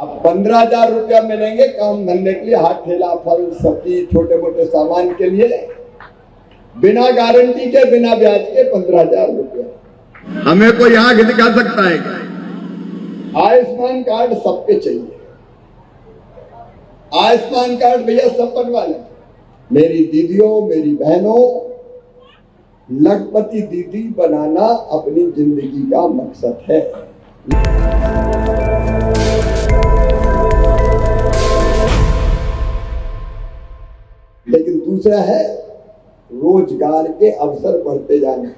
अब 15,000 रुपया मिलेंगे काम धंधे के लिए, हाथ ठेला फल सब्जी छोटे मोटे सामान के लिए, बिना गारंटी के बिना ब्याज के 15,000 रुपया। हमें कोई आंख दिखा सकता है? आयुष्मान कार्ड सबके चाहिए। आयुष्मान कार्ड भैया सब बनवा लें। मेरी दीदियों मेरी बहनों, लखपति दीदी बनाना अपनी जिंदगी का मकसद है। लेकिन दूसरा है रोजगार के अवसर बढ़ते जाने।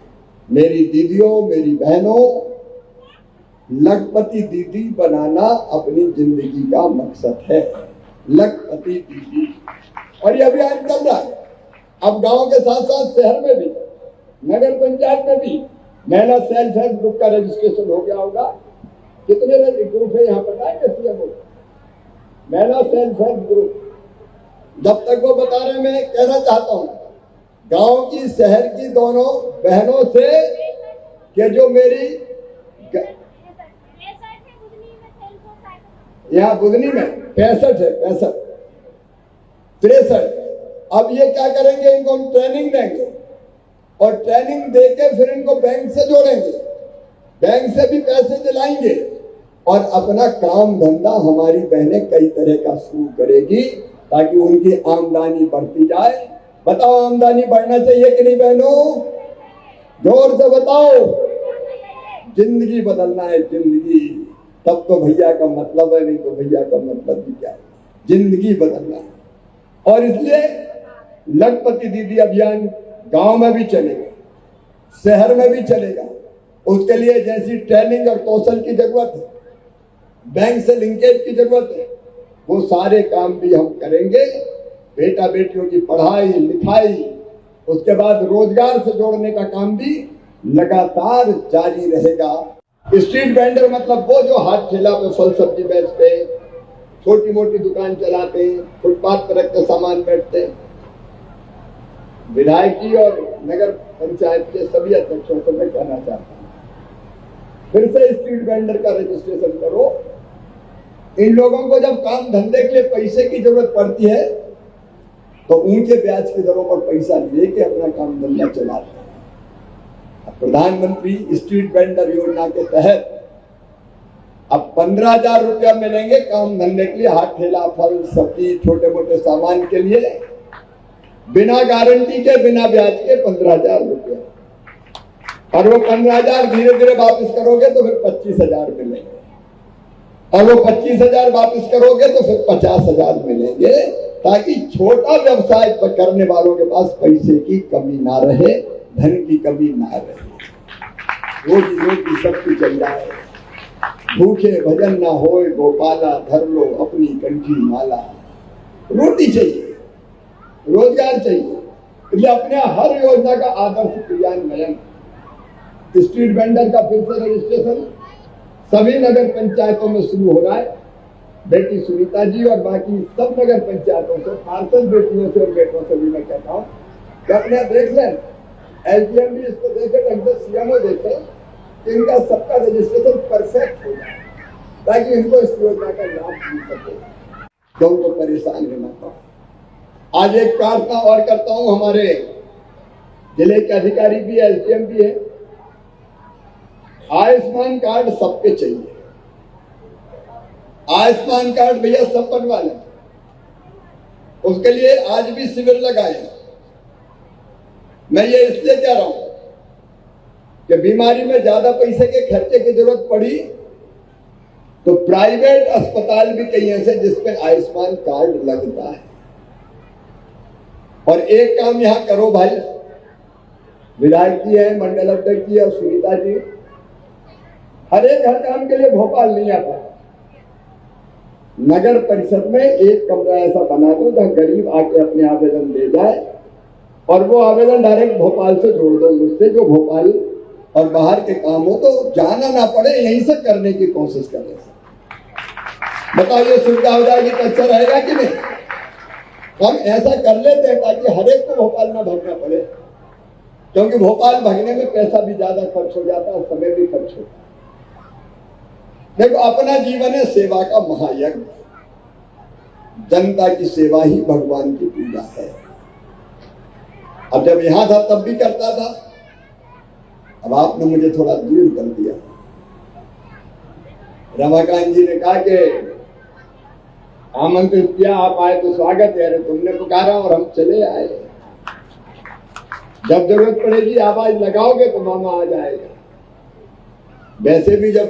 मेरी दीदियों मेरी बहनों, लखपति दीदी बनाना अपनी जिंदगी का मकसद है। लखपति दीदी, और ये अभियान चल रहा है। अब गांव के साथ साथ शहर में भी, नगर पंचायत में भी महिला सेल्फ हेल्प ग्रुप का रजिस्ट्रेशन हो गया होगा। कितने ग्रुप है यहाँ पता है? कैसे है वो महिला सेल्फ हेल्प ग्रुप? जब तक वो बता रहे, मैं कहना चाहता हूँ गांव की शहर की दोनों बहनों से कि जो मेरी यहाँ बुधनी में 65 है, 63। अब ये क्या करेंगे, इनको हम ट्रेनिंग देंगे और ट्रेनिंग देके फिर इनको बैंक से जोड़ेंगे, बैंक से भी पैसे दिलाएंगे और अपना काम धंधा हमारी बहनें कई तरह का शुरू करेगी ताकि उनकी आमदनी बढ़ती जाए। बताओ, आमदनी बढ़ना चाहिए कि नहीं बहनों? जोर से बताओ। जिंदगी बदलना है, जिंदगी। तब तो भैया का मतलब है, नहीं तो भैया का मतलब भी क्या है? जिंदगी बदलना है। और इसलिए लखपति दीदी अभियान गांव में भी चलेगा, शहर में भी चलेगा। उसके लिए जैसी ट्रेनिंग और कौशल की जरूरत है, बैंक से लिंकेज की जरूरत है, वो सारे काम भी हम करेंगे। बेटा बेटियों की पढ़ाई लिखाई, उसके बाद रोजगार से जोड़ने का काम भी लगातार जारी रहेगा। स्ट्रीट वेंडर मतलब वो जो हाथ ठेला पे फल सब्जी बेचते, छोटी मोटी दुकान चलाते, फुटपाथ पर रख के सामान बेचते। विधायक जी और नगर पंचायत के सभी अध्यक्षों को मैं कहना चाहता हूँ, फिर से स्ट्रीट वेंडर का रजिस्ट्रेशन करो। इन लोगों को जब काम धंधे के लिए पैसे की जरूरत पड़ती है तो ऊंचे ब्याज की दरों पर पैसा लेके अपना काम धंधा चलाते हैं। प्रधानमंत्री स्ट्रीट वेंडर योजना के तहत अब 15,000 रुपया मिलेंगे काम धंधे के लिए, हाथ ठेला फल सब्जी छोटे मोटे सामान के लिए, बिना गारंटी के बिना ब्याज के 15,000 रुपया। और वो 15,000 धीरे धीरे वापस करोगे तो फिर 25,000 मिलेंगे, और वो 25,000 वापस करोगे तो फिर 50,000 मिलेंगे, ताकि छोटा व्यवसाय करने वालों के पास पैसे की कमी ना रहे, धन की कमी ना रहे, रोजी रोटी सबकी चल जाए। भूखे भजन ना होए गोपाला, धर लो अपनी कंठी माला। रोटी चाहिए, रोजगार चाहिए, इसलिए अपने हर योजना का आदर्श क्रियान्वयन। स्ट्रीट वेंडर का फिर से रजिस्ट्रेशन सभी नगर पंचायतों में शुरू हो रहा है। बेटी सुनीता जी और बाकी सब नगर पंचायतों से, पार्षद बेटियों से और बेटों से भी मैं कहता हूँ कि अपने देख लें, एसडीएम भी इसको देखे, ढंग से सीएमओ देखे कि इनका सबका रजिस्ट्रेशन परफेक्ट हो जाए ताकि इनको इस योजना का लाभ मिल सके, तो उनको परेशान रहना पड़े। आज एक प्रार्थना और करता हूँ, हमारे जिले के अधिकारी भी, एसडीएम भी है। आयुष्मान कार्ड सबके चाहिए। आयुष्मान कार्ड भैया सब बनवा लें। उसके लिए आज भी शिविर लगाए। मैं ये इसलिए कह रहा हूं कि बीमारी में ज्यादा पैसे के खर्चे की जरूरत पड़ी तो प्राइवेट अस्पताल भी कई ऐसे जिसमें आयुष्मान कार्ड लगता है। और एक काम यहां करो भाई, विधायक जी है, मंडल अध्यक्ष जी और सुनीता जी, हर एक हर काम के लिए भोपाल नहीं आता। नगर परिषद में एक कमरा ऐसा बना दो जहां गरीब आके अपने आवेदन दे जाए और वो आवेदन डायरेक्ट भोपाल से जोड़ दो मुझसे, जो भोपाल और बाहर के काम हो तो जाना ना पड़े, यहीं से करने की कोशिश करें। बताइए, सुविधा हो जाएगी तो अच्छा रहेगा कि नहीं? हम ऐसा कर लेते हैं ताकि हर एक को भोपाल ना भागना पड़े, क्योंकि भोपाल भागने में पैसा भी ज्यादा खर्च हो जाता है, समय भी खर्च होता है। देखो, अपना जीवन है सेवा का महायज्ञ। जनता की सेवा ही भगवान की पूजा है। अब जब यहां था तब भी करता था, अब आपने मुझे थोड़ा दूर कर दिया। रमाकांत जी ने कहा कि आमंत्रित किया, आप आए तो स्वागत है। अरे तुमने पुकारा और हम चले आए। जब जरूरत पड़ेगी आवाज लगाओगे तो मामा आ जाएगा। वैसे भी जब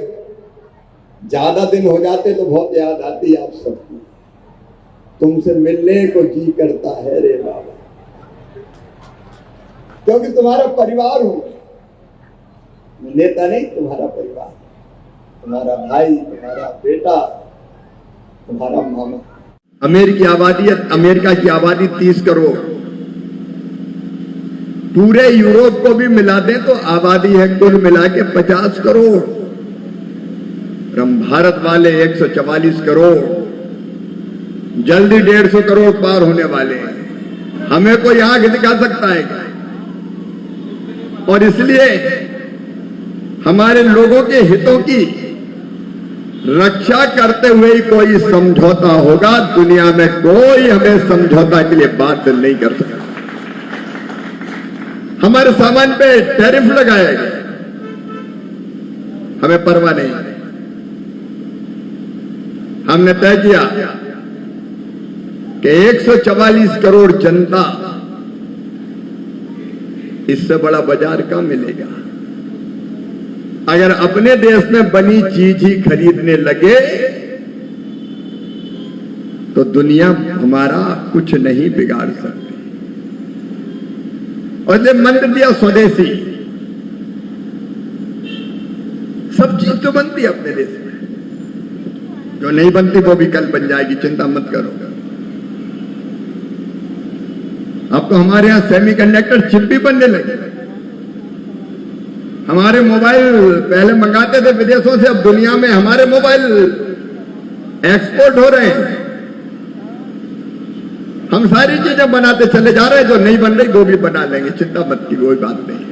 ज्यादा दिन हो जाते तो बहुत याद आती है आप सबकी। तुमसे मिलने को जी करता है रे बाबा, क्योंकि तुम्हारा परिवार हूं। नेता नहीं, तुम्हारा परिवार, तुम्हारा भाई, तुम्हारा बेटा, तुम्हारा मामा। अमेरिका की आबादी 30 करोड़, पूरे यूरोप को भी मिला दें तो आबादी है कुल मिला के 50 करोड़। हम भारत वाले 144 करोड़, जल्दी 150 करोड़ पार होने वाले हैं। हमें कोई आंख दिखा सकता है क्या? और इसलिए हमारे लोगों के हितों की रक्षा करते हुए ही कोई समझौता होगा। दुनिया में कोई हमें समझौता के लिए बात नहीं कर सकता। हमारे सामान पे टैरिफ लगाया गया, हमें परवाह नहीं। हमने तय किया कि 144 करोड़ जनता, इससे बड़ा बाजार कहां मिलेगा। अगर अपने देश में बनी चीज ही खरीदने लगे तो दुनिया हमारा कुछ नहीं बिगाड़ सकती। और ये मंत्र दिया स्वदेशी, सब चीज तो बनती है अपने देश में, जो नहीं बनती वो भी कल बन जाएगी, चिंता मत करो। अब तो हमारे यहां सेमीकंडक्टर चिप भी बनने लगे। हमारे मोबाइल पहले मंगाते थे विदेशों से, अब दुनिया में हमारे मोबाइल एक्सपोर्ट हो रहे हैं। हम सारी चीजें बनाते चले जा रहे हैं, जो नहीं बन रही वो भी बना लेंगे, चिंता मत की, कोई बात नहीं।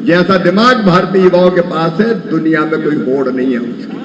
जैसा दिमाग भारतीय युवाओं के पास है, दुनिया में कोई होड़ नहीं है उसकी।